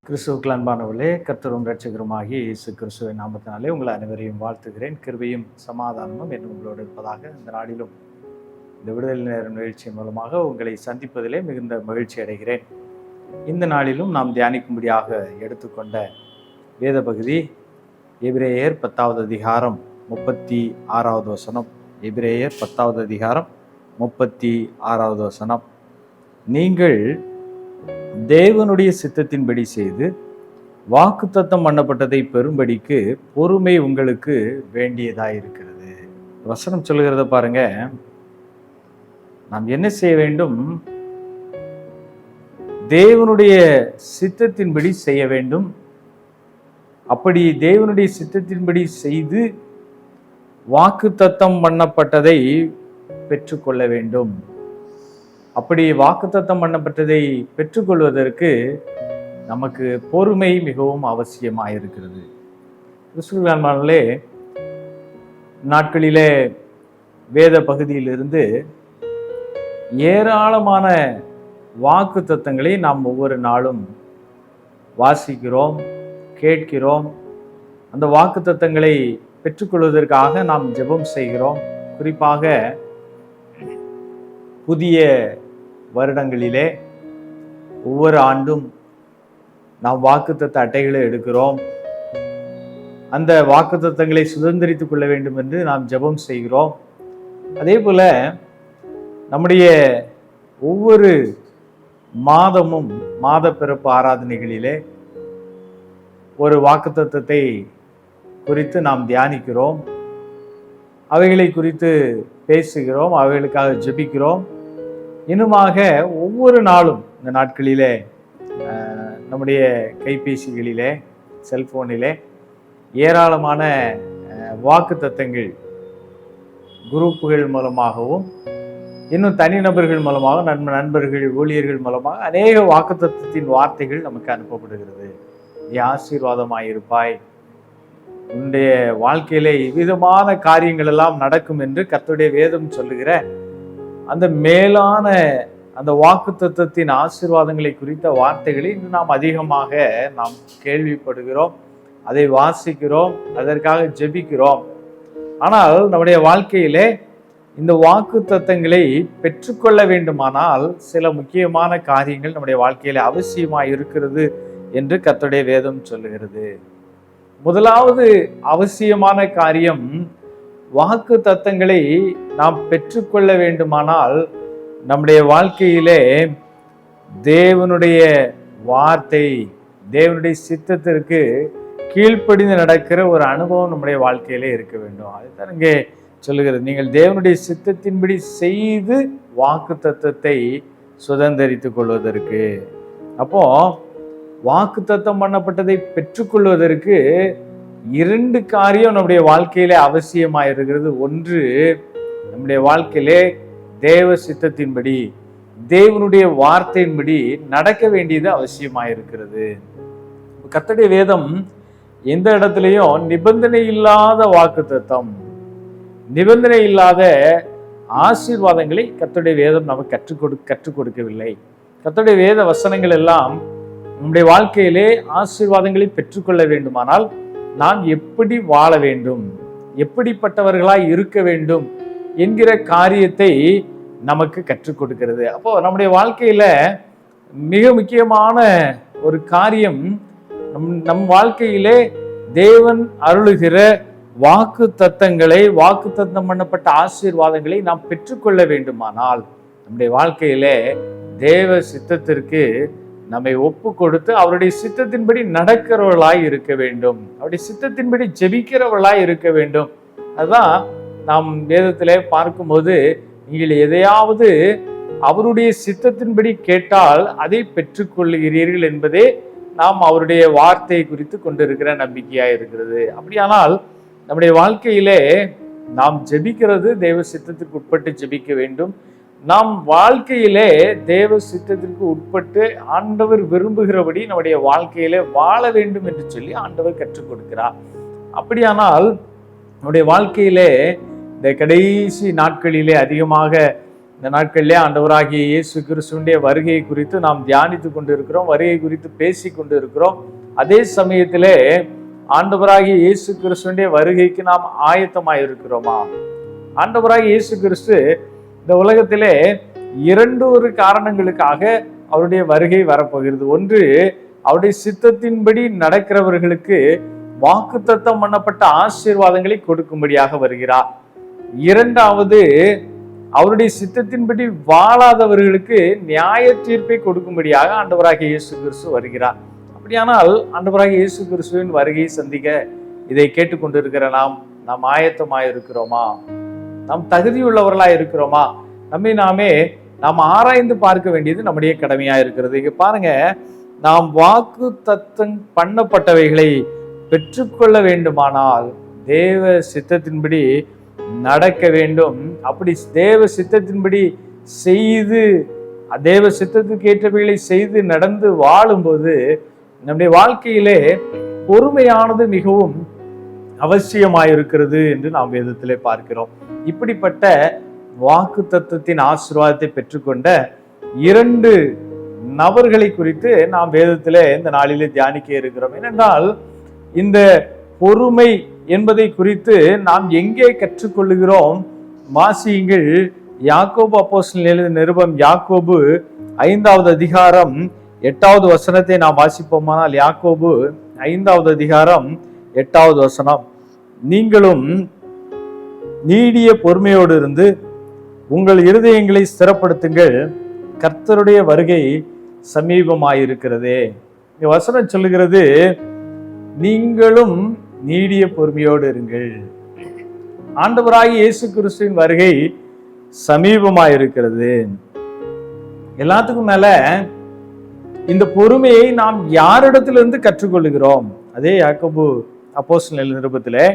கிறிஸ்துவுக்குள் அன்பானவர்களே, கர்த்தரும் இரட்சகருமாகிய இயேசு கிறிஸ்துவின் நாமத்தினாலே உங்கள் அனைவரையும் வாழ்த்துகிறேன். கிருபையும் சமாதானமும் என்று உங்களோடு இருப்பதாக. இந்த நாளிலும் இந்த விடுதலை நேர நிகழ்ச்சியின் மூலமாக உங்களை சந்திப்பதிலே மிகுந்த மகிழ்ச்சி அடைகிறேன். இந்த நாளிலும் நாம் தியானிக்கும்படியாக எடுத்துக்கொண்ட வேத பகுதி எபிரேயர் 10வது அதிகாரம் 36வது வசனம். எபிரேயர் 10வது அதிகாரம் 36வது வசனம். நீங்கள் தேவனுடைய சித்தத்தின்படி செய்து வாக்குத்தத்தம் பண்ணப்பட்டதை பெறும்படிக்கு பொறுமை உங்களுக்கு வேண்டியதாயிருக்கிறது. வசனம் சொல்லுகிறத பாருங்க. நாம் என்ன செய்ய வேண்டும்? தேவனுடைய சித்தத்தின்படி செய்ய வேண்டும். அப்படி தேவனுடைய சித்தத்தின்படி செய்து வாக்குத்தத்தம் பண்ணப்பட்டதை பெற்றுக்கொள்ள வேண்டும். அப்படி வாக்குத்தத்தம் பண்ணப்பட்டதை பெற்றுக்கொள்வதற்கு நமக்கு பொறுமை மிகவும் அவசியமாயிருக்கிறது. கிறிஸ்துவிலே நாட்களிலே வேத பகுதியிலிருந்து ஏராளமான வாக்குத்தத்தங்களை நாம் ஒவ்வொரு நாளும் வாசிக்கிறோம், கேட்கிறோம். அந்த வாக்குத்தத்தங்களை பெற்றுக்கொள்வதற்காக நாம் ஜெபம் செய்கிறோம். குறிப்பாக புதிய வருடங்களிலே ஒவ்வொரு ஆண்டும் நாம் வாக்குத்தத்த அட்டைகளை எடுக்கிறோம். அந்த வாக்குத்தத்தங்களை சுதந்திரித்துக் கொள்ள வேண்டும் என்று நாம் ஜெபம் செய்கிறோம். அதே போல நம்முடைய ஒவ்வொரு மாதமும் மாத பிறப்பு ஆராதனைகளிலே ஒரு வாக்குத்தத்தத்தை குறித்து நாம் தியானிக்கிறோம். அவைகளை குறித்து பேசுகிறோம், அவைகளுக்காக ஜெபிக்கிறோம். இன்னுமாக ஒவ்வொரு நாளும் இந்த நாட்களிலே நம்முடைய கைபேசிகளிலே, செல்போனிலே ஏராளமான வாக்குத்தத்தங்கள் குரூப்புகள் மூலமாகவும் இன்னும் தனிநபர்கள் மூலமாக நண்பர்கள், ஊழியர்கள் மூலமாக அநேக வாக்குத்தத்தத்தின் வார்த்தைகள் நமக்கு அனுப்பப்படுகிறது. நீ ஆசீர்வாதமாயிருப்பாய், உன்னுடைய வாழ்க்கையிலே இவ்விதமான காரியங்கள் எல்லாம் நடக்கும் என்று கர்த்தருடைய வேதம் சொல்லுகிற அந்த மேலான அந்த வாக்குத்தத்தத்தின் ஆசீர்வாதங்களை குறித்த வார்த்தைகளை இன்று நாம் அதிகமாக நாம் கேள்விப்படுகிறோம், அதை வாசிக்கிறோம், அதற்காக ஜெபிக்கிறோம். ஆனால் நம்முடைய வாழ்க்கையிலே இந்த வாக்குத்தத்தங்களை பெற்றுக்கொள்ள வேண்டுமானால் சில முக்கியமான காரியங்கள் நம்முடைய வாழ்க்கையில அவசியமாய் இருக்கிறது என்று கர்த்தருடைய வேதம் சொல்லுகிறது. முதலாவது அவசியமான காரியம், வாக்கு தத்தங்களை நாம் பெற்றுக்கொள்ள வேண்டுமானால் நம்முடைய வாழ்க்கையிலே தேவனுடைய வார்த்தை, தேவனுடைய சித்தத்திற்கு கீழ்ப்படிந்து நடக்கிற ஒரு அனுபவம் நம்முடைய வாழ்க்கையிலே இருக்க வேண்டும். அதுதான் இங்கே சொல்லுகிறது. நீங்கள் தேவனுடைய சித்தத்தின்படி செய்து வாக்கு தத்தத்தை சுதந்திரித்துக் கொள்வதற்கு. அப்போ வாக்குத்தத்தம் பண்ணப்பட்டதை பெற்றுக்கொள்வதற்கு இரண்டு காரியம் நம்முடைய வாழ்க்கையிலே அவசியமாயிருக்கிறது. ஒன்று, நம்முடைய வாழ்க்கையிலே தேவ சித்தத்தின்படி, தேவனுடைய வார்த்தையின்படி நடக்க வேண்டியது அவசியமாயிருக்கிறது. கர்த்தருடைய வேதம் எந்த இடத்துலையும் நிபந்தனை இல்லாத வாக்குத்தத்தம், நிபந்தனை இல்லாத ஆசீர்வாதங்களை கர்த்தருடைய வேதம் நமக்கு கற்றுக் கொடுக்கவில்லை. கர்த்தருடைய வேத வசனங்கள் எல்லாம் நம்முடைய வாழ்க்கையிலே ஆசீர்வாதங்களை பெற்றுக்கொள்ள வேண்டுமானால் நாம் எப்படி வாழ வேண்டும், எப்படிப்பட்டவர்களாய் இருக்க வேண்டும் என்கிற காரியத்தை நமக்கு கற்றுக் கொடுக்கிறது. அப்போ நம்முடைய வாழ்க்கையில மிக முக்கியமான ஒரு காரியம், நம் வாழ்க்கையிலே தேவன் அருளுகிற வாக்கு தத்தங்களை, வாக்கு தத்தம் பண்ணப்பட்ட ஆசீர்வாதங்களை நாம் பெற்றுக்கொள்ள வேண்டுமானால் நம்முடைய வாழ்க்கையிலே தேவ சித்தத்திற்கு நம்மை ஒப்பு கொடுத்து அவருடைய சித்தத்தின்படி நடக்கிறவர்களாய் இருக்க வேண்டும், அவருடைய சித்தத்தின்படி ஜெபிக்கிறவர்களாய் இருக்க வேண்டும். அதுதான் நாம் வேதத்திலே பார்க்கும்போது, நீங்கள் எதையாவது அவருடைய சித்தத்தின்படி கேட்டால் அதை பெற்றுக்கொள்ளுகிறீர்கள் என்பதே நாம் அவருடைய வார்த்தை குறித்து கொண்டிருக்கிற நம்பிக்கையா இருக்கிறது. அப்படியானால் நம்முடைய வாழ்க்கையிலே நாம் ஜெபிக்கிறது தேவ சித்தத்திற்கு உட்பட்டு ஜெபிக்க வேண்டும். நாம் வாழ்க்கையிலே தேவ சித்தத்திற்கு உட்பட்டு ஆண்டவர் விரும்புகிறபடி நம்முடைய வாழ்க்கையிலே வாழ வேண்டும் என்று சொல்லி ஆண்டவர் கற்றுக் கொடுக்கிறார். அப்படியானால் நம்முடைய வாழ்க்கையிலே இந்த கடைசி நாட்களிலே அதிகமாக இந்த நாட்களிலே ஆண்டவராகிய இயேசு கிறிஸ்துவினுடைய வருகை குறித்து நாம் தியானித்து கொண்டு இருக்கிறோம், வருகை குறித்து பேசி கொண்டு இருக்கிறோம். அதே சமயத்திலே ஆண்டவராகிய இயேசு கிறிஸ்துவினுடைய வருகைக்கு நாம் ஆயத்தமாய் இருக்கிறோமா? ஆண்டவராகிய இயேசு கிறிஸ்து இந்த உலகத்திலே ஒரு காரணங்களுக்காக அவருடைய வருகை வரப்போகிறது. ஒன்று, அவருடைய சித்தத்தின்படி நடக்கிறவர்களுக்கு வாக்குத்தத்தம் பண்ணப்பட்ட ஆசீர்வாதங்களை கொடுக்கும்படியாக வருகிறார். இரண்டாவது, அவருடைய சித்தத்தின்படி வாழாதவர்களுக்கு நியாய தீர்ப்பை கொடுக்கும்படியாக ஆண்டவராகிய இயேசு கிறிஸ்து வருகிறார். அப்படியானால் ஆண்டவராகிய இயேசு கிறிஸ்துவின் வருகையை சந்திக்க இதை கேட்டுக்கொண்டிருக்கிற நாம் ஆயத்தமாயிருக்கிறோமா? நாம் தகுதியுள்ளவர்களாய் இருக்கிறோமா? நாம் ஆராய்ந்து பார்க்க வேண்டியது நம்முடைய கடமையா இருக்கிறது. இங்க பாருங்க, நாம் வாக்கு தத்தம் பண்ணப்பட்டவைகளை பெற்றுக்கொள்ள வேண்டுமானால் தேவ சித்தத்தின்படி நடக்க வேண்டும். அப்படி தேவ சித்தத்தின்படி செய்து, தேவ சித்தத்துக்கு ஏற்றவைகளை செய்து நடந்து வாழும்போது நம்முடைய வாழ்க்கையிலே பொறுமையானது மிகவும் அவசியமாயிருக்கிறது என்று நாம் வேதத்திலே பார்க்கிறோம். இப்படிப்பட்ட வாக்கு தத்தத்தின் ஆசீர்வாதத்தை பெற்றுக்கொண்ட 2 நபர்களை குறித்து நாம் வேதத்திலே இந்த நாளிலே தியானிக்க இருக்கிறோம். ஏனென்றால் இந்த பொறுமை என்பதை குறித்து நாம் எங்கே கற்றுக்கொள்ளுகிறோம்? வாசியுங்கள். யாக்கோபு அப்போஸ்தலன் எழுதின நிருபம் யாக்கோபு 5வது அதிகாரம் 8வது வசனத்தை நாம் வாசிப்போமானால், யாக்கோபு 5வது அதிகாரம் 8வது வசனம், நீங்களும் நீடிய பொறுமையோடு இருந்து உங்கள் இருதயங்களை ஸ்திரப்படுத்துங்கள், கர்த்தருடைய வருகை சமீபமாயிருக்கிறதே. இந்த வசனம் சொல்லுகிறது, நீங்களும் நீடிய பொறுமையோடு இருங்கள். ஆண்டவராகிய இயேசு கிறிஸ்துவின் வருகை சமீபமாயிருக்கிறது. எல்லாத்துக்கும் மேல இந்த பொறுமையை நாம் யாரிடத்திலிருந்து கற்றுக்கொள்ளுகிறோம்? அதே யாக்கோபு அப்போஸ்தலன் நிருபத்திலே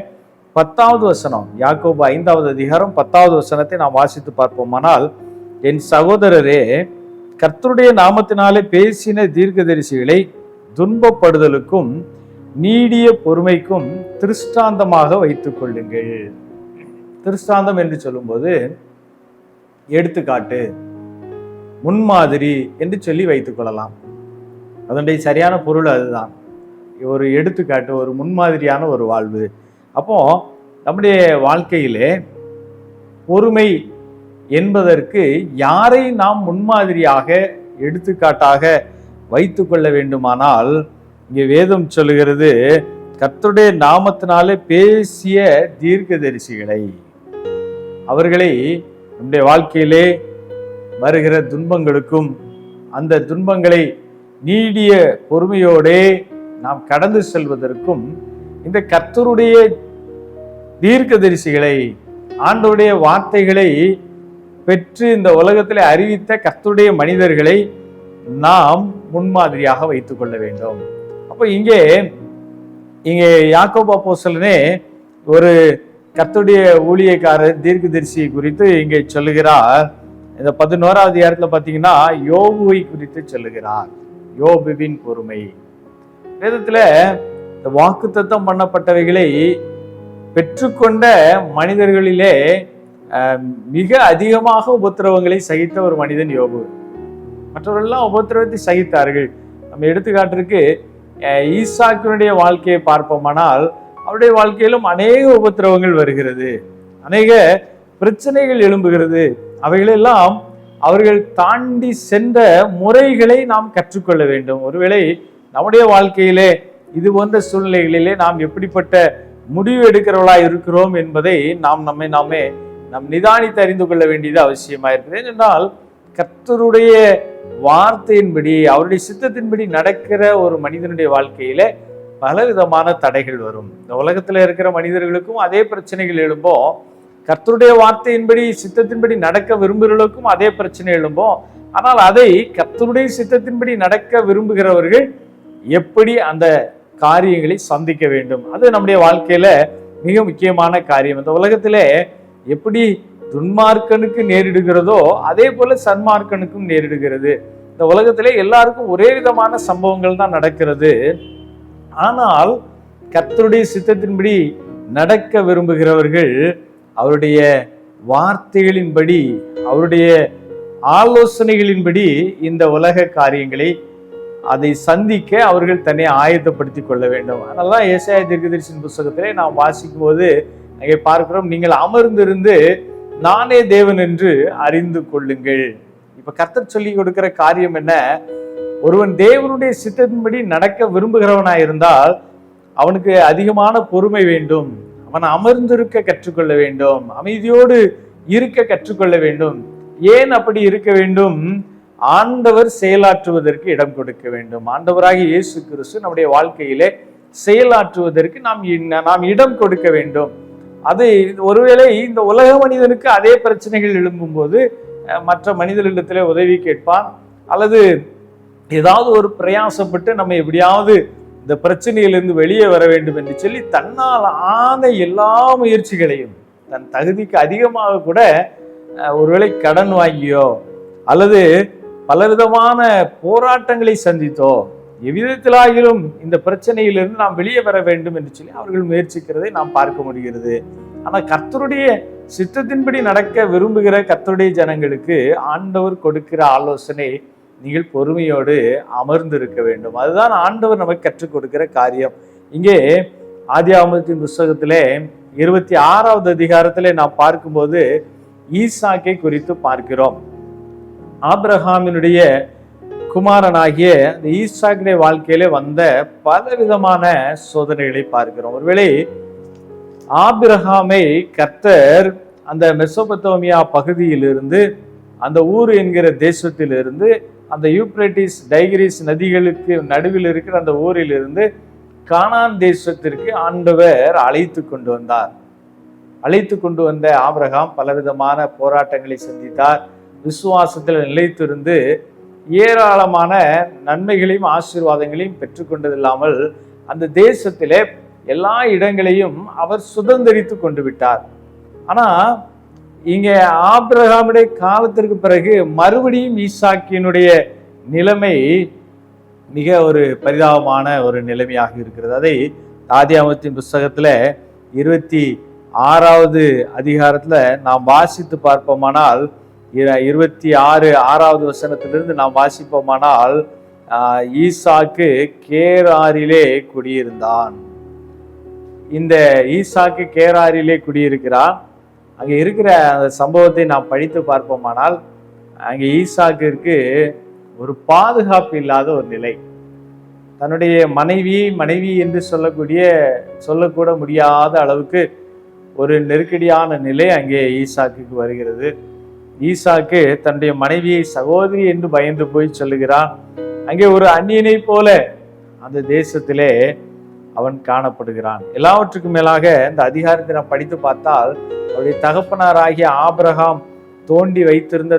10வது வசனம், யாக்கோபு 5வது அதிகாரம் 10வது வசனத்தை நாம் வாசித்து பார்ப்போமானால், என் சகோதரரே, கர்த்தருடைய நாமத்தினாலே பேசின தீர்க்கதரிசிகளை துன்பப்படுதலுக்கும் நீடிய பொறுமைக்கும் திருஷ்டாந்தமாக வைத்துக் கொள்ளுங்கள். திருஷ்டாந்தம் என்று சொல்லும்போது எடுத்துக்காட்டு, முன்மாதிரி என்று சொல்லி வைத்துக் கொள்ளலாம். அதனுடைய சரியான பொருள் அதுதான். ஒரு எடுத்துக்காட்டு, ஒரு முன்மாதிரியான ஒரு வாழ்வு. அப்போ நம்முடைய வாழ்க்கையிலே பொறுமை என்பதற்கு யாரை நாம் முன்மாதிரியாக எடுத்துக்காட்டாக வைத்து கொள்ள வேண்டுமானால், இங்கே வேதம் சொல்லுகிறது, கர்த்தருடைய நாமத்தினாலே பேசிய தீர்க்கதரிசிகளை, அவர்களை நம்முடைய வாழ்க்கையிலே வருகிற துன்பங்களுக்கும் அந்த துன்பங்களை நீடிய பொறுமையோடே நாம் கடந்து செல்வதற்கும் இந்த கர்த்தருடைய தீர்க்கதரிசிகளை, ஆண்டவருடைய வார்த்தைகளை பெற்று இந்த உலகத்திலே அறிவித்த கர்த்தருடைய மனிதர்களை நாம் முன்மாதிரியாக வைத்துக் கொள்ள வேண்டும். அப்போ இங்கே யாக்கோபு அப்போஸ்தலனே ஒரு கர்த்தருடைய ஊழியக்காரர் தீர்க்கதரிசியை குறித்து இங்கே சொல்லுகிறார். இந்த 11வது அதிகாரத்துல பார்த்தீங்கன்னா யோபுவை குறித்து சொல்லுகிறார். யோபுவின் பொறுமை. வேதத்துல இந்த வாக்குத்தத்தம் பண்ணப்பட்டவைகளை பெற்றுக்கொண்ட மனிதர்களிலே மிக அதிகமாக உபத்திரவங்களை சகித்த ஒரு மனிதன் யோபு. மற்றவர்கள்லாம் உபத்திரவத்தை சகித்தார்கள். நம்ம எடுத்துக்காட்டிற்கு ஈசாக்கினுடைய வாழ்க்கையை பார்ப்போமானால், அவருடைய வாழ்க்கையிலும் அநேக உபத்திரவங்கள் வருகிறது, அநேக பிரச்சனைகள் எழும்புகிறது. அவைகளெல்லாம் அவர்கள் தாண்டி சென்ற முறைகளை நாம் கற்றுக்கொள்ள வேண்டும். ஒருவேளை நம்முடைய வாழ்க்கையிலே இது போன்ற சூழ்நிலைகளிலே நாம் எப்படிப்பட்ட முடிவு எடுக்கிறவர்களா இருக்கிறோம் என்பதை நாம் நிதானித்து அறிந்து கொள்ள வேண்டியது அவசியமா இருக்குது. ஏனென்றால் கர்த்தருடைய வார்த்தையின்படி, அவருடைய சித்தத்தின்படி நடக்கிற ஒரு மனிதனுடைய வாழ்க்கையில பலவிதமான தடைகள் வரும். இந்த உலகத்துல இருக்கிற மனிதர்களுக்கும் அதே பிரச்சனைகள் எழும்போம், கர்த்தருடைய வார்த்தையின்படி சித்தத்தின்படி நடக்க விரும்புகிறவர்களுக்கும் அதே பிரச்சனை எழும்போம். ஆனால் அதை கர்த்தருடைய சித்தத்தின்படி நடக்க விரும்புகிறவர்கள் எப்படி அந்த காரியங்களை சந்திக்க வேண்டும், அது நம்முடைய வாழ்க்கையில மிக முக்கியமான காரியம். இந்த உலகத்திலே எப்படி துன்மார்க்கனுக்கு நேரிடுகிறதோ அதே போல சன்மார்க்கனுக்கும் நேரிடுகிறது. இந்த உலகத்திலே எல்லாருக்கும் ஒரே விதமான சம்பவங்கள் தான் நடக்கிறது. ஆனால் கர்த்தருடைய சித்தத்தின்படி நடக்க விரும்புகிறவர்கள் அவருடைய வார்த்தைகளின்படி, அவருடைய ஆலோசனைகளின்படி இந்த உலக காரியங்களை அதை சந்திக்க அவர்கள் தன்னை ஆயத்தப்படுத்திக் கொள்ள வேண்டும். அதனாலதான் ஏசாயா தீர்க்கதரிசியின் புத்தகத்திலே நாம் வாசிக்கும் போது அங்கே பார்க்கிறோம், நீங்கள் அமர்ந்திருந்து நானே தேவன் என்று அறிந்து கொள்ளுங்கள். இப்ப கர்த்தர் சொல்லி கொடுக்கிற காரியம் என்ன? ஒருவன் தேவனுடைய சித்தத்தின்படி நடக்க விரும்புகிறவனாயிருந்தால் அவனுக்கு அதிகமான பொறுமை வேண்டும். அவன் அமர்ந்திருக்க கற்றுக்கொள்ள வேண்டும், அமைதியோடு இருக்க கற்றுக்கொள்ள வேண்டும். ஏன் அப்படி இருக்க வேண்டும்? ஆண்டவர் செயலாற்றுவதற்கு இடம் கொடுக்க வேண்டும். ஆண்டவராகிய இயேசு கிறிஸ்து நம்முடைய வாழ்க்கையிலே செயலாற்றுவதற்கு நாம் இடம் கொடுக்க வேண்டும். அது ஒருவேளை இந்த உலக மனிதனுக்கு அதே பிரச்சனைகள் எழும்பும் போது மற்ற மனிதர்களிடத்திலே உதவி கேட்பான், அல்லது ஏதாவது ஒரு பிரயாசப்பட்டு நம்ம எப்படியாவது இந்த பிரச்சனையிலிருந்து வெளியே வர வேண்டும் என்று சொல்லி தன்னால் ஆன எல்லா முயற்சிகளையும் தன் தகுதிக்கு அதிகமாக கூட ஒருவேளை கடன் வாங்கியோ அல்லது பலவிதமான போராட்டங்களை சந்தித்தோ எவ்விதத்திலாகிலும் இந்த பிரச்சனையிலிருந்து நாம் வெளியே வர வேண்டும் என்று சொல்லி அவர்கள் முயற்சிக்கிறதை நாம் பார்க்க முடிகிறது. ஆனால் கர்த்தருடைய சித்தத்தின்படி நடக்க விரும்புகிற கர்த்தருடைய ஜனங்களுக்கு ஆண்டவர் கொடுக்கிற ஆலோசனை, நீங்கள் பொறுமையோடு அமர்ந்திருக்க வேண்டும். அதுதான் ஆண்டவர் நமக்கு கற்றுக் கொடுக்கிற காரியம். இங்கே ஆதியாகமத்தின் புத்தகத்திலே 26வது அதிகாரத்திலே நாம் பார்க்கும்போது ஈசாக்கை குறித்து பார்க்கிறோம். ஆபிரகாமினுடைய குமாரனாகிய அந்த ஈசாக்குடைய வாழ்க்கையிலே வந்த பலவிதமான சோதனைகளை பார்க்கிறோம். ஒருவேளை ஆபிரகாமை கர்த்தர் அந்த மெசொபொத்தேமியா பகுதியிலிருந்து, அந்த ஊர் என்கிற தேசத்திலிருந்து, அந்த யூப்ரட்டிஸ் டைகிரிஸ் நதிகளுக்கு நடுவில் இருக்கிற அந்த ஊரிலிருந்து கானான் தேசத்திற்கு ஆண்டவர் அழைத்து கொண்டு வந்தார். அழைத்து கொண்டு வந்த ஆபிரகாம் பலவிதமான போராட்டங்களை சந்தித்தார். விசுவாசத்தில் நிலைத்திருந்து ஏராளமான நன்மைகளையும் ஆசீர்வாதங்களையும் பெற்றுக்கொண்டதில்லாமல் அந்த தேசத்திலே எல்லா இடங்களையும் அவர் சுதந்திரித்து கொண்டு விட்டார். ஆனா இங்க ஆபிரகாமுடைய காலத்திற்கு பிறகு மறுபடியும் ஈசாக்கினுடைய நிலைமை மிக ஒரு பரிதாபமான ஒரு நிலைமையாக இருக்கிறது. அதை ஆதியாகமத்தின் புத்தகத்துல 26வது அதிகாரத்துல நாம் வாசித்து பார்ப்போமானால் 26 வசனத்திலிருந்து நாம் வாசிப்போமானால் ஈசாக்கு கேராரிலே குடியிருந்தான். இந்த ஈசாக்கு கேராரிலே குடியிருக்கிறான். அங்கே இருக்கிற அந்த சம்பவத்தை நாம் படித்து பார்ப்போமானால் அங்கே ஈசாக்கிற்கு ஒரு இல்லாத ஒரு நிலை. தன்னுடைய மனைவி என்று சொல்லக்கூட முடியாத அளவுக்கு ஒரு நெருக்கடியான நிலை அங்கே ஈசாக்குக்கு வருகிறது. ஈசாக்கு தன்னுடைய மனைவியை சகோதரி என்று பயந்து போய் சொல்லுகிறான். அங்கே ஒரு அந்நியனை போல அந்த தேசத்திலே அவன் காணப்படுகிறான். எல்லாவற்றுக்கும் மேலாக இந்த அதிகாரத்தை நாம் படித்து பார்த்தால் அவருடைய தகப்பனாராகிய ஆபிரகாம் தோண்டி வைத்திருந்த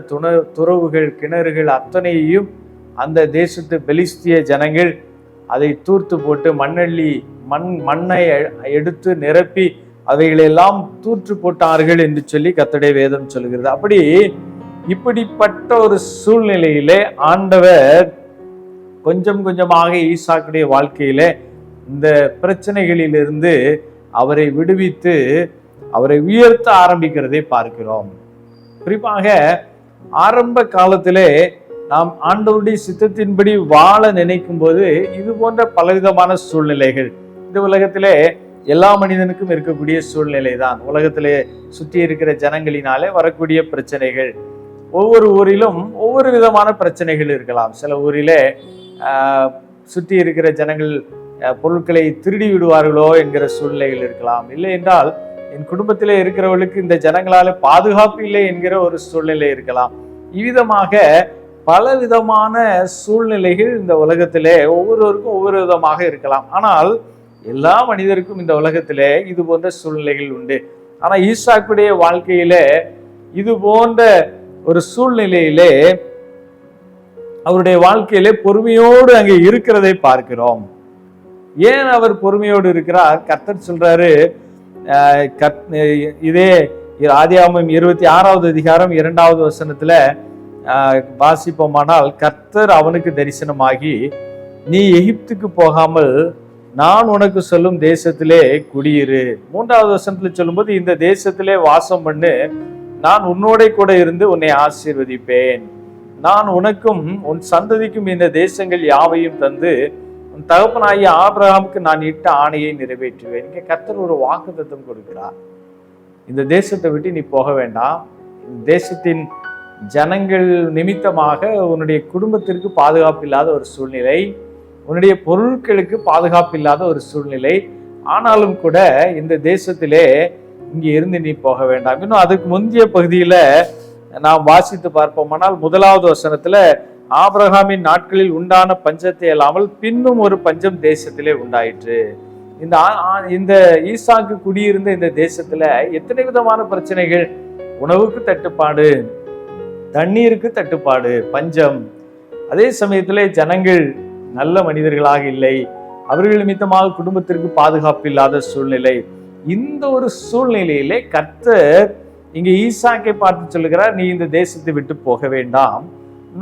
துறவுகள், கிணறுகள் அத்தனையையும் அந்த தேசத்து பெலிஸ்திய ஜனங்கள் அதை தூர்த்து போட்டு மண்ணை எடுத்து நிரப்பி அவைகளெல்லாம் தூற்று போட்டார்கள் என்று சொல்லி கர்த்தருடைய வேதம் சொல்கிறது. இப்படிப்பட்ட ஒரு சூழ்நிலையிலே ஆண்டவர் கொஞ்சம் கொஞ்சமாக ஈசாக்குடைய வாழ்க்கையிலே இந்த பிரச்சனைகளிலிருந்து அவரை விடுவித்து அவரை உயர்த்த ஆரம்பிக்கிறதை பார்க்கிறோம். குறிப்பாக ஆரம்ப காலத்திலே நாம் ஆண்டவருடைய சித்தத்தின்படி வாழ நினைக்கும் போது இது போன்ற பலவிதமான சூழ்நிலைகள் இந்த உலகத்திலே எல்லா மனிதனுக்கும் இருக்கக்கூடிய சூழ்நிலை தான். உலகத்திலே சுற்றி இருக்கிற ஜனங்களினாலே வரக்கூடிய பிரச்சனைகள், ஒவ்வொரு ஊரிலும் ஒவ்வொரு விதமான பிரச்சனைகள் இருக்கலாம். சில ஊரிலே சுற்றி இருக்கிற ஜனங்கள் பொருட்களை திருடி விடுவார்களோ என்கிற சூழ்நிலைகள் இருக்கலாம். இல்லை என்றால் என் குடும்பத்திலே இருக்கிறவர்களுக்கு இந்த ஜனங்களால பாதுகாப்பு இல்லை என்கிற ஒரு சூழ்நிலை இருக்கலாம். இவ்விதமாக பலவிதமான சூழ்நிலைகள் இந்த உலகத்திலே ஒவ்வொருவருக்கும் ஒவ்வொரு விதமாக இருக்கலாம். ஆனால் எல்லா மனிதருக்கும் இந்த உலகத்திலே இது போன்ற சூழ்நிலைகள் உண்டு. ஆனா ஈசாக்குடைய வாழ்க்கையிலே இது போன்ற ஒரு சூழ்நிலையிலே அவருடைய வாழ்க்கையிலே பொறுமையோடு அங்கே இருக்கிறதை பார்க்கிறோம். ஏன் அவர் பொறுமையோடு இருக்கிறார்? கர்த்தர் சொல்றாரு, இதே ஆதியாகமம் 26வது அதிகாரம் 2வது வசனத்துல வாசிப்போமானால், கர்த்தர் அவனுக்கு தரிசனமாகி, நீ எகிப்துக்கு போகாமல் நான் உனக்கு சொல்லும் தேசத்திலே குடியிரு. 3வது வசனத்துல சொல்லும்போது, இந்த தேசத்திலே வாசம் பண்ணு, நான் உன்னோட கூட இருந்து உன்னை ஆசீர்வதிப்பேன். நான் உனக்கும் உன் சந்ததிக்கும் இந்த தேசங்கள் யாவையும் தந்து உன் தகப்பனாகிய ஆபிரகாமுக்கு நான் இட்ட ஆணையை நிறைவேற்றுவேன். இங்க கர்த்தர் ஒரு வாக்குத்தத்தம் கொடுக்கிறார். இந்த தேசத்தை விட்டு நீ போக வேண்டாம். இந்த தேசத்தின் ஜனங்கள் நிமித்தமாக உன்னுடைய குடும்பத்திற்கு பாதுகாப்பு இல்லாத ஒரு சூழ்நிலை, உன்னுடைய பொருட்களுக்கு பாதுகாப்பு இல்லாத ஒரு சூழ்நிலை. ஆனாலும் கூட இந்த தேசத்திலே இங்கே இருந்து நீ போக வேண்டாம். இன்னும் அதுக்கு முந்தைய பகுதியில நாம் வாசித்து பார்ப்போமானால் 1வது வசனத்துல ஆபிரகாமின் நாட்களில் உண்டான பஞ்சத்தை அல்லாமல் பின்னும் ஒரு பஞ்சம் தேசத்திலே உண்டாயிற்று. இந்த ஈசாக்கு குடியிருந்த இந்த தேசத்துல எத்தனை விதமான பிரச்சனைகள், உணவுக்கு தட்டுப்பாடு, தண்ணீருக்கு தட்டுப்பாடு, பஞ்சம். அதே சமயத்திலே ஜனங்கள் நல்ல மனிதர்களாக இல்லை, அவர்கள் நிமித்தமாக குடும்பத்திற்கு பாதுகாப்பு இல்லாத சூழ்நிலை. இந்த ஒரு சூழ்நிலையிலே கர்த்தர் இங்க ஈசாக்கை பார்த்து சொல்லுகிறார், நீ இந்த தேசத்தை விட்டு போக வேண்டாம்,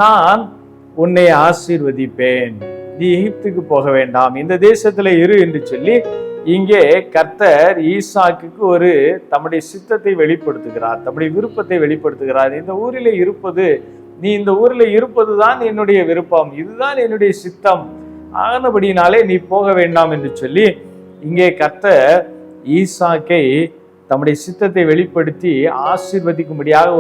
நான் உன்னை ஆசீர்வதிப்பேன், நீ எகிப்துக்கு போக வேண்டாம், இந்த தேசத்துல இரு என்று சொல்லி இங்கே கர்த்தர் ஈசாக்குக்கு ஒரு தம்முடைய சித்தத்தை வெளிப்படுத்துகிறார், தம்முடைய விருப்பத்தை வெளிப்படுத்துகிறார். இந்த ஊரிலே இருப்பது, நீ இந்த ஊரில் இருப்பதுதான் என்னுடைய விருப்பம், இதுதான் என்னுடைய சித்தம், ஆனபடினாலே நீ போக வேண்டாம் என்று சொல்லி இங்கே கர்த்தர் ஈசாக்கை தம்முடைய சித்தத்தை வெளிப்படுத்தி ஆசீர்வதிக்கும்படியாக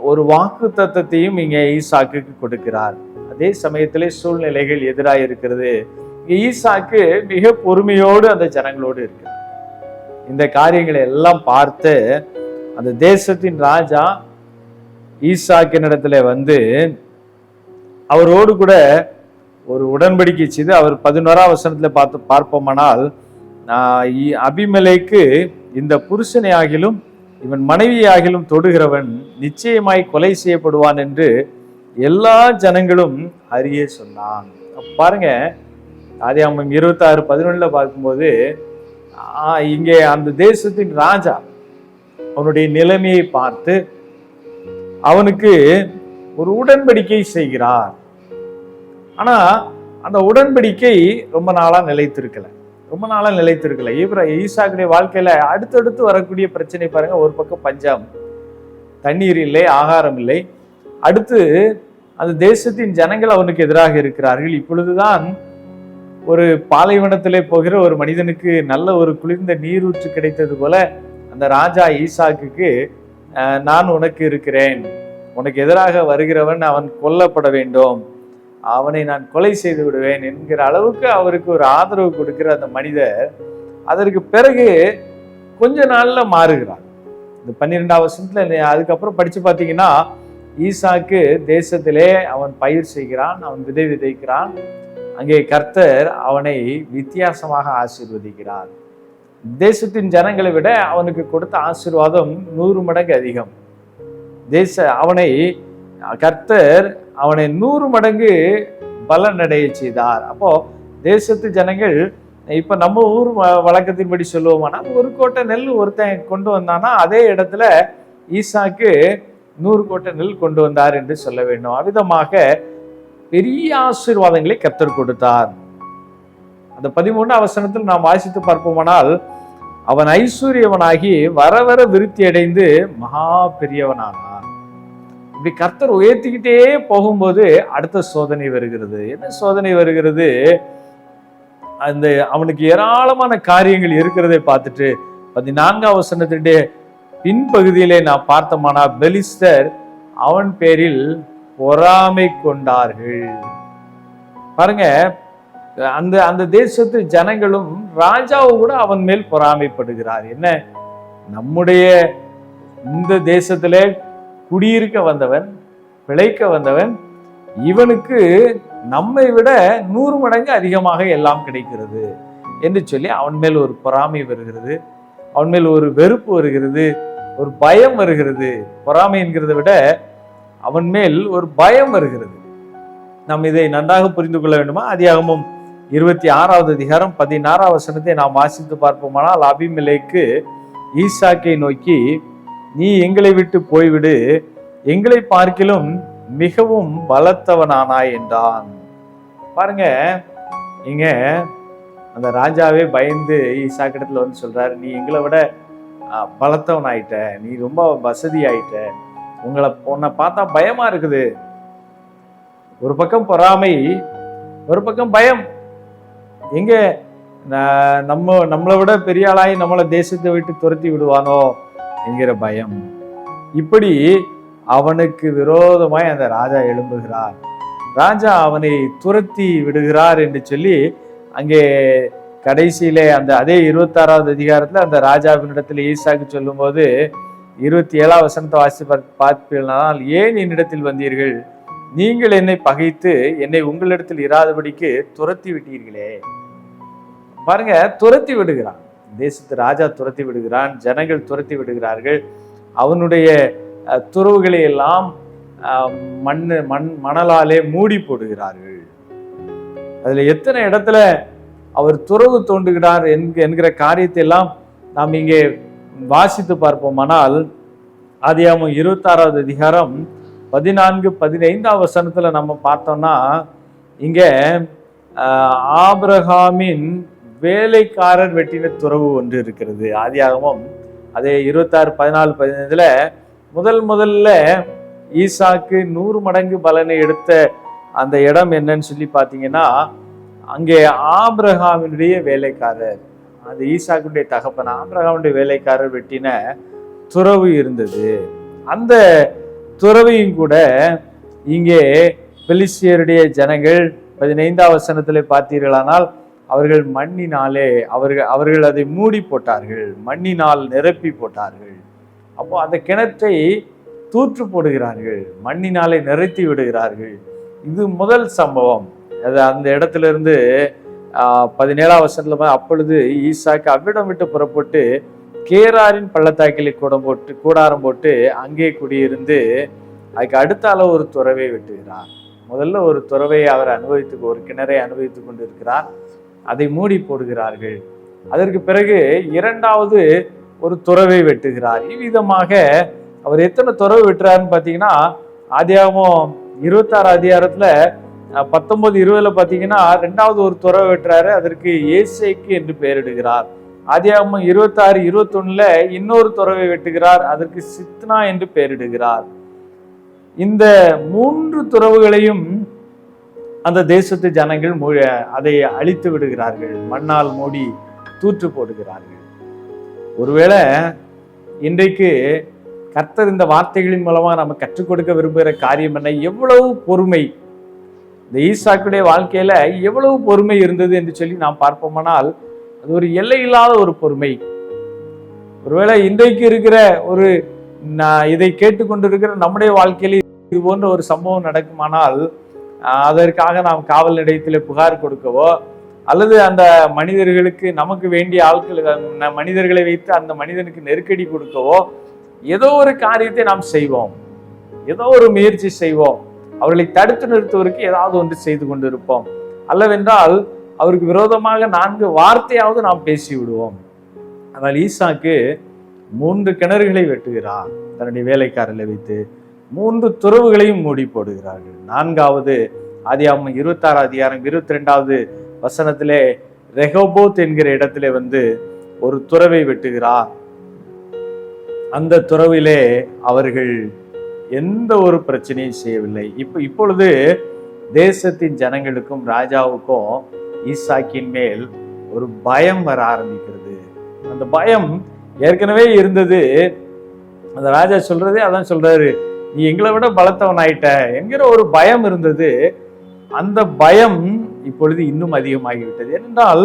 ஒரு வாக்கு தத்தத்தையும் இங்கே ஈசாக்குக்கு கொடுக்கிறார். அதே சமயத்திலே சூழ்நிலைகள் எதிராக இருக்கிறது. ஈசாக்கு மிக பொறுமையோடு அந்த ஜனங்களோடு இருக்கிறார். இந்த காரியங்களை எல்லாம் பார்த்து அந்த தேசத்தின் ராஜா ஈசாக்கினிடத்துல வந்து அவரோடு கூட ஒரு உடன்படிக்கை செய்து, அவர் 11ஆம் வசனத்துல பார்ப்போமானால், அபிமெலேக்கு இந்த புருஷனை ஆகிலும் இவன் மனைவியாகிலும் தொடுகிறவன் நிச்சயமாய் கொலை செய்யப்படுவான் என்று எல்லா ஜனங்களும் அறிய சொன்னான். பாருங்க, ஆதியாகமம் 26:11 பார்க்கும்போது இங்கே அந்த தேசத்தின் ராஜா அவனுடைய நிலைமையை பார்த்து அவனுக்கு ஒரு உடன்படிக்கை செய்கிறார். ஆனா அந்த உடன்படிக்கை ரொம்ப நாளா நிலைத்திருக்கல. ஈசாக்குடைய வாழ்க்கையில அடுத்தடுத்து வரக்கூடிய பிரச்சனை பாருங்க. ஒரு பக்கம் பஞ்சம், தண்ணீர் இல்லை, ஆகாரம் இல்லை. அடுத்து அந்த தேசத்தின் ஜனங்கள் அவனுக்கு எதிராக இருக்கிறார்கள். இப்பொழுதுதான் ஒரு பாலைவனத்திலே போகிற ஒரு மனிதனுக்கு நல்ல ஒரு குளிர்ந்த நீரூற்று கிடைத்தது போல அந்த ராஜா ஈசாக்குக்கு, நான் உனக்கு இருக்கிறேன், உனக்கு எதிராக வருகிறவன் அவன் கொல்லப்பட வேண்டும், அவனை நான் கொலை செய்து விடுவேன் என்கிற அளவுக்கு அவருக்கு ஒரு ஆதரவு கொடுக்கிற அந்த மனிதர் அதற்கு பிறகு கொஞ்ச நாள்ல மாறுகிறார். இந்த 12ஆம் வசனத்துல அதுக்கப்புறம் படிச்சு பார்த்தீங்கன்னா, ஈசாக்கு தேசத்திலே அவன் பயிர் செய்கிறான், அவன் விதை விதைக்கிறான். அங்கே கர்த்தர் அவனை வித்தியாசமாக ஆசீர்வதிக்கிறார். தேசத்தின் ஜனங்களை விட அவனுக்கு கொடுத்த ஆசீர்வாதம் 100 மடங்கு அதிகம். கர்த்தர் அவனை 100 மடங்கு பலனடைய செய்தார். அப்போ தேசத்து ஜனங்கள், இப்ப நம்ம ஊர் வழக்கத்தின்படி சொல்லுவோம்னா, ஒரு கோட்டை நெல் ஒருத்தன் கொண்டு வந்தானா அதே இடத்துல ஈசாக்கு 100 கோட்டை நெல் கொண்டு வந்தார் என்று சொல்ல வேண்டும். அவ்விதமாக பெரிய ஆசீர்வாதங்களை கர்த்தர் கொடுத்தார். அந்த 13ஆம் வசனத்தில் நாம் வாசித்து பார்ப்போமானால், அவன் ஐஸ்வர்யவனாகி வர வர விருத்தி அடைந்து மகா பெரியவனானான். இப்படி கர்த்தர் உயர்த்திக்கிட்டே போகும்போது அடுத்த சோதனை வருகிறது. என்ன சோதனை வருகிறது? அவனுக்கு ஏராளமான காரியங்கள் இருக்கிறதை பார்த்துட்டு 14ஆம் வசனத்தினுடைய பின்பகுதியிலே நான் பார்த்தோமானா, பெலிஸ்தர் அவன் பேரில் பொறாமை கொண்டார்கள். பாருங்க, அந்த தேசத்து ஜனங்களும் ராஜாவும் கூட அவன் மேல் பொறாமைப்படுகிறார். என்ன, நம்முடைய இந்த தேசத்திலே குடியிருக்க வந்தவன், பிழைக்க வந்தவன், இவனுக்கு நம்மை விட 100 மடங்கு அதிகமாக எல்லாம் கிடைக்கிறது என்று சொல்லி அவன் மேல் ஒரு பொறாமை வருகிறது, அவன் மேல் ஒரு வெறுப்பு வருகிறது, ஒரு பயம் வருகிறது. பொறாமை என்கிறத விட அவன் மேல் ஒரு பயம் வருகிறது. நாம் இதை நன்றாக புரிந்து கொள்ள வேண்டுமா? ஆதியாகமம் 26ஆவது அதிகாரம் 16ஆம் வசனத்தை நாம் வாசித்து பார்ப்போமானால், அபிமெலேக்கு ஈசாக்கை நோக்கி, நீ எங்களை விட்டு போய்விடு, எங்களை பார்க்கிலும் மிகவும் பலத்தவனானாய் என்றான். பாருங்க, இங்க அந்த ராஜாவே பயந்து ஈசாக்கிடத்துல வந்து சொல்றாரு, நீ எங்களை விட பலத்தவன் ஆயிட்ட, நீ ரொம்ப வசதி ஆயிட்ட, உன்னை பார்த்தா பயமா இருக்குது. ஒரு பக்கம் பொறாமை, ஒரு பக்கம் பயம். எங்க நம்மளை விட பெரிய ஆளாய் நம்மளை தேசத்தை விட்டு துரத்தி விடுவானோ என்கிற பயம். இப்படி அவனுக்கு விரோதமாய் அந்த ராஜா எழும்புகிறார். ராஜா அவனை துரத்தி விடுகிறார் என்று சொல்லி அங்கே கடைசியிலே அந்த அதே 26வது அதிகாரத்துல அந்த ராஜாவினிடத்தில் ஈசாக்கு சொல்லும் போது 27ஆம் வசனத்தை வாசி பார்ப்பீர்களானால், ஏன் என்னிடத்தில் வந்தீர்கள்? நீங்கள் என்னை பகைத்து என்னை உங்களிடத்தில் இராதபடிக்கு துரத்தி விட்டீர்களே. பாருங்க, துரத்தி விடுகிறான். தேசத்து ராஜா துரத்தி விடுகிறான், ஜனங்கள் துரத்தி விடுகிறார்கள். அவனுடைய துறவுகளை எல்லாம் மணலாலே மூடி போடுகிறார்கள். அதுல எத்தனை இடத்துல அவர் துறவு தோண்டுகிறார் என்கிற காரியத்தை எல்லாம் நாம் இங்கே வாசித்து பார்ப்போமானால், ஆதியாகமம் 26வது அதிகாரம் 14-15 வசனத்துல நம்ம பார்த்தோம்னா, இங்க ஆபிரகாமின் வேலைக்காரர் வெட்டின துறவு ஒன்று இருக்கிறது. ஆதியாகமம் அதே 26-14-15 முதல்ல ஈசாக்கு 100 மடங்கு பலனை எடுத்த அந்த இடம் என்னன்னு சொல்லி பார்த்தீங்கன்னா, அங்கே ஆபிரகாமினுடைய வேலைக்காரர், அது ஈசாக்குடைய தகப்பன் ஆபிரகாமுடைய வேலைக்காரர் வெட்டின துறவு இருந்தது. அந்த துறவையும் கூட இங்கே பெலிஸ்தியருடைய ஜனங்கள் 15ஆம் வசனத்திலே பார்த்தீர்களானால், அவர்கள் மண்ணினாலே அவர்கள் அதை மூடி போட்டார்கள், மண்ணினால் நிரப்பி போட்டார்கள். அப்போ அந்த கிணற்றை தூற்று போடுகிறார்கள், மண்ணினாலே நிறுத்தி விடுகிறார்கள். இது முதல் சம்பவம். அது அந்த இடத்துல இருந்து 17ஆம் வசனத்துல, அப்பொழுது ஈசாக்கு அவ்விடம் விட்டு புறப்பட்டு கேராரின் பள்ளத்தாக்கிலே கூடாரம் போட்டு அங்கே குடியிருந்து அதுக்கு அடுத்த அளவு ஒரு துறவை வெட்டுகிறார். முதல்ல ஒரு துறவையை அவர் ஒரு கிணறை அனுபவித்துக் கொண்டு இருக்கிறார். அதை மூடி போடுகிறார்கள். அதற்கு பிறகு 2வது ஒரு துறவை வெட்டுகிறார். இவ்விதமாக அவர் எத்தனை துறவு வெட்டுறாருன்னு பார்த்தீங்கன்னா, ஆதியாகமம் 26 அதிகாரத்துல 19-20 பார்த்தீங்கன்னா 2வது ஒரு துறவை வெட்டுறாரு. அதற்கு ஏசேக்கு என்று பெயரிடுகிறார். ஆதியாகமம் 26-21 இன்னொரு துறவை வெட்டுகிறார். அதற்கு சித்னா என்று பெயரிடுகிறார். இந்த 3 துறவுகளையும் அந்த தேசத்து ஜனங்கள் அதை அழித்து விடுகிறார்கள், மண்ணால் மூடி தூற்று போடுகிறார்கள். ஒருவேளை இன்றைக்கு கர்த்தர் இந்த வார்த்தைகளின் மூலமா நம்ம கற்றுக் கொடுக்க விரும்புகிற காரியம் என்ன? எவ்வளவு பொறுமை இந்த ஈசாக்குடைய வாழ்க்கையில எவ்வளவு பொறுமை இருந்தது என்று சொல்லி நாம் பார்ப்போமானால், அது ஒரு எல்லை இல்லாத ஒரு பொறுமை. ஒருவேளை இன்றைக்கு இருக்கிற இதை கேட்டுக்கொண்டிருக்கிற நம்முடைய வாழ்க்கையில இது போன்ற ஒரு சம்பவம் நடக்குமானால், அதற்காக நாம் காவல் நிலையத்தில் புகார் கொடுக்கவோ, அல்லது அந்த மனிதர்களுக்கு நமக்கு வேண்டிய மனிதர்களை வைத்து அந்த மனிதனுக்கு நெருக்கடி கொடுக்கவோ, ஏதோ ஒரு காரியத்தை நாம் செய்வோம், ஏதோ ஒரு முயற்சி செய்வோம். அவர்களை தடுத்து நிறுத்துவதற்கு ஏதாவது ஒன்று செய்து கொண்டிருப்போம். அல்லவென்றால் அவருக்கு விரோதமாக 4 வார்த்தையாவது நாம் பேசி விடுவோம். ஆனால் ஈசாக்கு 3 கிணறுகளை வெட்டுகிறார். தன்னுடைய வேலைக்காரர்களை வைத்து 3 துறவுகளையும் மூடி போடுகிறார்கள். 4வது ஆதியாகமம் 26 அதிகாரம் 22வது வசனத்திலே ரெகோபோத் என்கிற இடத்திலே ஒரு துறவை வெட்டுகிறார். அந்த துறவிலே அவர்கள் எந்த ஒரு பிரச்சனையும் செய்யவில்லை. இப்பொழுது தேசத்தின் ஜனங்களுக்கும் ராஜாவுக்கும் ஈசாக்கின் மேல் ஒரு பயம் வர ஆரம்பிக்கிறது. அந்த பயம் ஏற்கனவே இருந்தது. அந்த ராஜா சொல்றதே அதான் சொல்றாரு, நீ எங்களை விட பலத்தவன் ஆயிட்ட என்கிற ஒரு பயம் இருந்தது. அந்த பயம் இப்பொழுது இன்னும் அதிகமாகிவிட்டது. ஏனென்றால்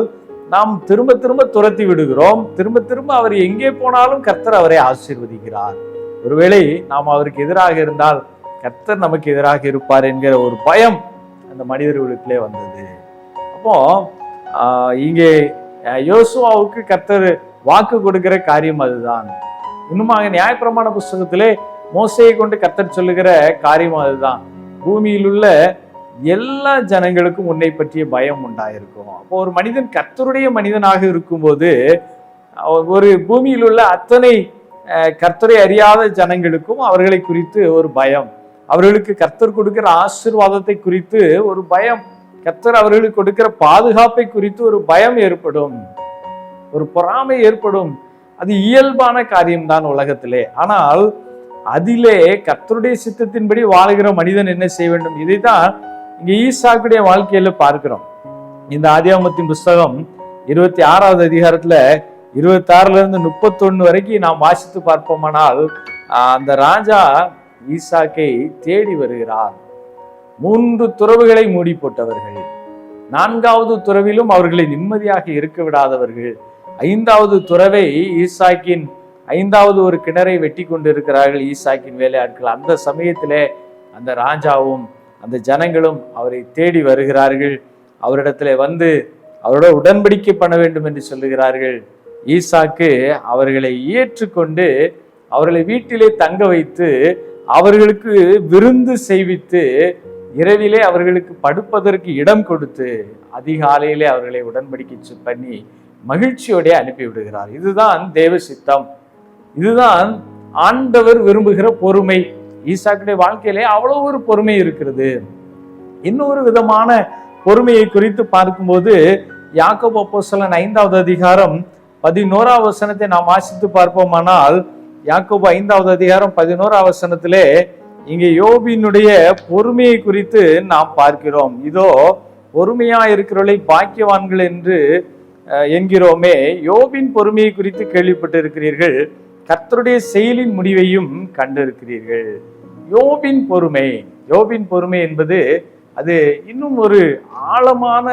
நாம் திரும்ப திரும்ப துரத்தி விடுகிறோம். திரும்ப அவர் எங்கே போனாலும் கர்த்தர் அவரை ஆசீர்வதிக்கிறார். ஒருவேளை நாம் அவருக்கு எதிராக இருந்தால் கர்த்தர் நமக்கு எதிராக இருப்பார் என்கிற ஒரு பயம் அந்த மனிதர்களுக்குள்ளே வந்தது. அப்போ இங்கே யோசுவாவுக்கு கர்த்தர் வாக்கு கொடுக்கிற காரியம் அதுதான். இன்னுமாக நியாயப்பிரமாண புஸ்தகத்திலே மோசையை கொண்டு கர்த்தர் சொல்லுகிற காரியம் அதுதான். பூமியில் உள்ள எல்லா ஜனங்களுக்கும் உன்னை பற்றிய பயம் உண்டாயிருக்கும். அப்போ ஒரு மனிதன் கர்த்தருடைய மனிதனாக இருக்கும்போது ஒரு பூமியில் உள்ள அத்தனை கர்த்தரை அறியாத ஜனங்களுக்கும் அவர்களை குறித்து ஒரு பயம், அவர்களுக்கு கர்த்தர் கொடுக்கிற ஆசீர்வாதத்தை குறித்து ஒரு பயம், கர்த்தர் அவர்களுக்கு கொடுக்கிற பாதுகாப்பை குறித்து ஒரு பயம் ஏற்படும், ஒரு பொறாமை ஏற்படும். அது இயல்பான காரியம்தான் உலகத்திலே. ஆனால் அதிலே கர்த்தருடைய சித்தத்தின்படி வாழுகிற மனிதன் என்ன செய்ய வேண்டும்? இதைதான் இங்க ஈசாக்குடைய வாழ்க்கையில பார்க்கிறோம். இந்த ஆதியாகமத்தின் புஸ்தகம் 26வது அதிகாரத்துல 26ல இருந்து 31 வரைக்கும் நாம் வாசித்து பார்ப்போமானால், அந்த ராஜா ஈசாக்கை தேடி வருகிறார். 3 துறவுகளை மூடி போட்டவர்கள், 4வது துறவிலும் அவர்களை நிம்மதியாக இருக்க விடாதவர்கள், 5வது துறவை ஈசாக்கின் 5வது ஒரு கிணறை வெட்டி கொண்டு இருக்கிறார்கள் ஈசாக்கின் வேலையாட்கள். அந்த சமயத்திலே அந்த ராஜாவும் அந்த ஜனங்களும் அவரை தேடி வருகிறார்கள். அவரிடத்துல வந்து அவரோட உடன்படிக்கை பண்ண வேண்டும் என்று சொல்லுகிறார்கள். ஈசாக்கு அவர்களை ஏற்றுக்கொண்டு அவர்களை வீட்டிலே தங்க வைத்து அவர்களுக்கு விருந்து செய்வித்து இரவிலே அவர்களுக்கு படுப்பதற்கு இடம் கொடுத்து அதிகாலையிலே அவர்களை உடன்படிக்கை பண்ணி மகிழ்ச்சியோட அனுப்பி விடுகிறார். இதுதான் தேவ சித்தம், இதுதான் ஆண்டவர் விரும்புகிற பொறுமை. ஈசாக்குடைய வாழ்க்கையிலே அவ்வளவு ஒரு பொறுமை இருக்கிறது. இன்னொரு விதமான பொறுமையை குறித்து பார்க்கும்போது யாக்கோபு அப்போஸ்தலன் 5வது அதிகாரம் 11வது வசனத்தை நாம் வாசித்து பார்ப்போமானால், யாக்கோபு 5வது அதிகாரம் 11வது வசனத்திலே இங்கே யோபினுடைய பொறுமையை குறித்து நாம் பார்க்கிறோம். இதோ பொறுமையா இருக்கிறவர்களை பாக்கியவான்கள் என்று என்கிறோமே, யோபின் பொறுமையை குறித்து கேள்விப்பட்டு இருக்கிறீர்கள், கர்த்தருடைய செயலின் முடிவையும் கண்டிருக்கிறீர்கள். யோபின் பொறுமை என்பது அது இன்னும் ஒரு ஆழமான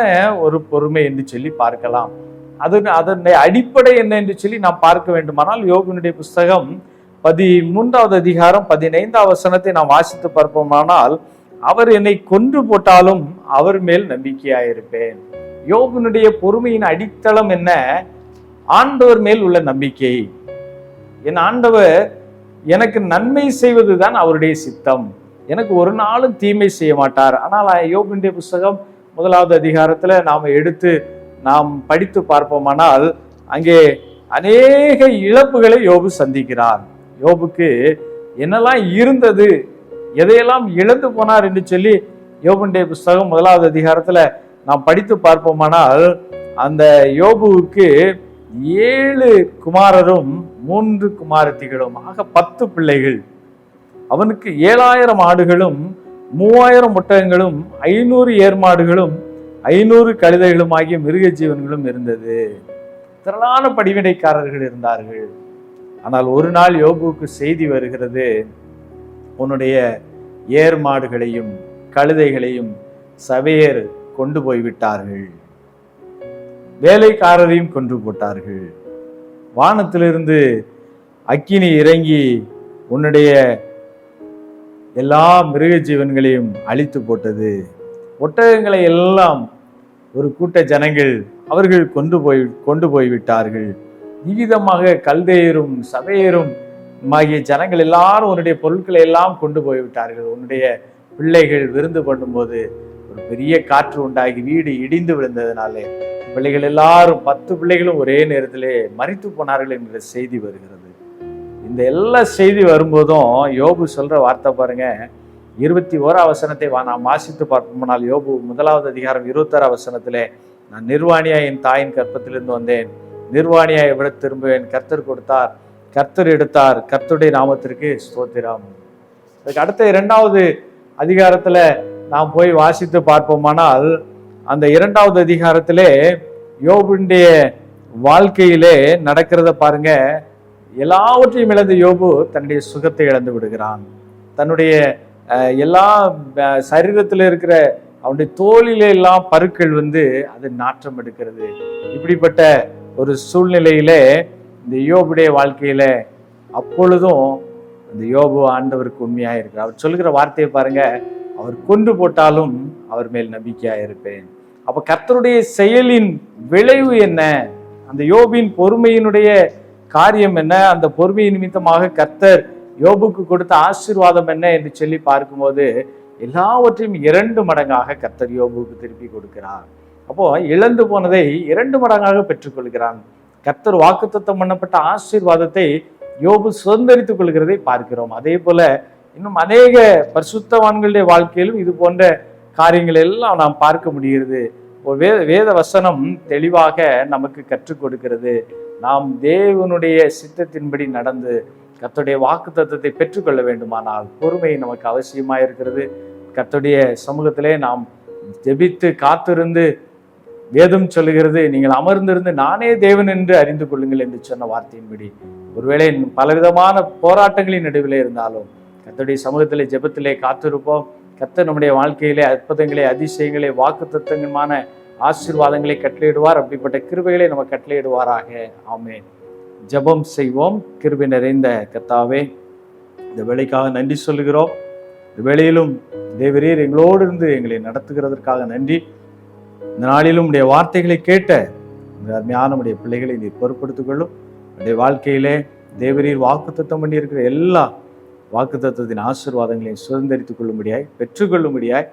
ஒரு பொறுமை என்று சொல்லி பார்க்கலாம். அதனுடைய அடிப்படை என்ன என்று சொல்லி நாம் பார்க்க வேண்டுமானால், யோபினுடைய புஸ்தகம் 13வது அதிகாரம் 15வது வசனத்தை நாம் வாசித்து பார்ப்போமானால், அவர் என்னை கொன்று போட்டாலும் அவர் மேல் நம்பிக்கையாயிருப்பேன். யோபினுடைய பொறுமையின் அடித்தளம் என்ன? ஆண்டவர் மேல் உள்ள நம்பிக்கை. என் ஆண்டவர் எனக்கு நன்மை செய்வதுதான் அவருடைய சித்தம், எனக்கு ஒரு நாளும் தீமை செய்ய மாட்டார். ஆனால் யோபினுடைய புஸ்தகம் 1வது அதிகாரத்துல நாம் படித்து பார்ப்போமானால், அங்கே அநேக இழப்புகளை யோபு சந்திக்கிறார். யோபுக்கு என்னெல்லாம் இருந்தது, எதையெல்லாம் இழந்து போனார் என்று சொல்லி யோபுனுடைய புஸ்தகம் 1வது அதிகாரத்துல நாம் படித்து பார்ப்போமானால், அந்த யோபுவுக்கு 7 குமாரரும் 3 குமாரத்திகளும் ஆக 10 பிள்ளைகள். அவனுக்கு 7000 ஆடுகளும் 3000 ஒட்டகங்களும் 500 ஏர்மாடுகளும் 500 கழுதைகளும் ஆகிய மிருக ஜீவன்களும் இருந்தது. திரளான படிவினைக்காரர்கள் இருந்தார்கள். ஆனால் ஒரு நாள் யோபுவுக்கு செய்தி வருகிறது, உன்னுடைய ஏர்மாடுகளையும் கழுதைகளையும் சவேர் கொண்டு போய்விட்டார்கள், வேலைக்காரரையும் கொன்று போட்டார்கள், வானத்திலிருந்து அக்கினி இறங்கி உன்னுடைய எல்லா மிருக ஜீவன்களையும் அழித்து போட்டது, ஒட்டகங்களை எல்லாம் ஒரு கூட்ட ஜனங்கள் அவர்கள் கொண்டு போய்விட்டார்கள், இவ்விதமாக கல்தேயரும் சபையரும் ஆகிய ஜனங்கள் எல்லாரும் உன்னுடைய பொருட்களை எல்லாம் கொண்டு போய்விட்டார்கள். உன்னுடைய பிள்ளைகள் விருந்து பண்ணும்போது ஒரு பெரிய காற்று உண்டாகி வீடு இடிந்து விழுந்ததுனாலே பிள்ளைகள் எல்லாரும் 10 பிள்ளைகளும் ஒரே நேரத்திலே மரித்து போனார்கள் என்கிற செய்தி வருகிறது. இந்த எல்லா செய்தி வரும்போதும் யோபு சொல்ற வார்த்தை பாருங்க, 21வது வசனத்தை நாம் வாசித்து பார்ப்போம்னால், யோபு 1வது அதிகாரம் 26வது வசனத்திலே, நான் நிர்வாணியா என் தாயின் கற்பத்திலிருந்து வந்தேன், நிர்வாணியா விட திரும்புவேன், கர்த்தர் கொடுத்தார், கர்த்தர் எடுத்தார், கர்த்தருடைய நாமத்திற்கு ஸ்தோத்திரம். அதுக்கு அடுத்த 2வது அதிகாரத்துல நாம் போய் வாசித்து பார்ப்போமானால், அந்த 2வது அதிகாரத்திலே யோபுடைய வாழ்க்கையிலே நடக்கிறத பாருங்க. எல்லாவற்றையும் இழந்த யோபு தன்னுடைய சுகத்தை இழந்து விடுகிறான். தன்னுடைய எல்லா சரீரத்தில் இருக்கிற அவனுடைய தோலிலே எல்லாம் பருக்கள் அது நாற்றம் எடுக்கிறது. இப்படிப்பட்ட ஒரு சூழ்நிலையிலே இந்த யோபுடைய வாழ்க்கையில அப்பொழுதும் அந்த யோபு ஆண்டவருக்கு உண்மையா இருக்கிறார். அவர் சொல்லுகிற வார்த்தையை பாருங்க, அவர் கொண்டு போட்டாலும் அவர் மேல் நம்பிக்கையா இருப்பேன். அப்ப கர்த்தருடைய செயலின் விளைவு என்ன? அந்த யோபின் பொறுமையினுடைய காரியம் என்ன? அந்த பொறுமையின் நிமித்தமாக கர்த்தர் யோபுக்கு கொடுத்த ஆசீர்வாதம் என்ன என்று சொல்லி பார்க்கும்போது, எல்லாவற்றையும் 2 மடங்காக கர்த்தர் யோபுக்கு திருப்பி கொடுக்கிறார். அப்போ இழந்து போனதை 2 மடங்காக பெற்றுக்கொள்கிறான். கர்த்தர் வாக்குத்தத்தம் பண்ணப்பட்ட ஆசீர்வாதத்தை யோபு சுதந்திரித்துக் கொள்கிறதை பார்க்கிறோம். அதே போல இன்னும் அநேக பரிசுத்தவான்களுடைய வாழ்க்கையிலும் இது போன்ற காரியங்கள் எல்லாம் நாம் பார்க்க முடிகிறது. வேத வசனம் தெளிவாக நமக்கு கற்றுக் கொடுக்கிறது. நாம் தேவனுடைய சித்தத்தின்படி நடந்து கர்த்தருடைய வாக்குத்தத்தத்தை பெற்றுக்கொள்ள வேண்டுமானால் பொறுமை நமக்கு அவசியமாக இருக்கிறது. கர்த்தருடைய சமூகத்திலே நாம் ஜெபித்து காத்திருந்து, வேதம் சொல்லுகிறது, நீங்கள் அமர்ந்திருந்து நானே தேவன் என்று அறிந்து கொள்ளுங்கள் என்று சொன்ன வார்த்தையின்படி ஒருவேளை பலவிதமான போராட்டங்களின் நடுவிலே இருந்தாலும் கர்த்தருடைய சமூகத்திலே ஜெபத்திலே காத்திருப்போம். கர்த்தர் நம்முடைய வாழ்க்கையிலே அற்புதங்களை, அதிசயங்களை, வாக்குத்தத்தமான ஆசீர்வாதங்களை கட்டளையிடுவார். அப்படிப்பட்ட கிருபைகளை நம்ம கட்டளையிடுவாராக. ஆமென். ஜெபம் செய்வோம். கிருபை நிறைந்த கர்த்தாவே, இந்த வேளைக்காக நன்றி சொல்லுகிறோம். இந்த வேளையிலும் தேவரீர் எங்களோடு இருந்து எங்களை நடத்துகிறதற்காக நன்றி. இந்த நாளிலும் உடைய வார்த்தைகளை கேட்ட இந்த அருமையான உடைய பிள்ளைகளை நீர் பொறுப்படுத்திக் கொள்ளும். உடைய வாழ்க்கையிலே தேவரீர் வாக்குத்தத்தம் பண்ணி இருக்கிற எல்லா வாக்குத்தத்தத்தின் ஆசீர்வாதங்களையும் சுதந்திரித்துக் கொள்ளும்படியாய், பெற்றுக்கொள்ளும்படியாய்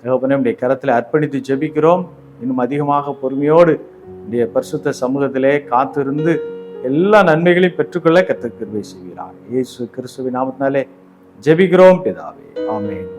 தகப்பனே உடைய கரத்தில் அர்ப்பணித்து ஜெபிக்கிறோம். இன்னும் அதிகமாக பொறுமையோடு உடைய பரிசுத்த சமூகத்திலே காத்திருந்து எல்லா நன்மைகளையும் பெற்றுக்கொள்ள கர்த்தர் கிருபை செய்கிறார். இயேசு கிறிஸ்துவின் நாமத்தினாலே ஜெபிக்கிறோம் பிதாவே. ஆமென்.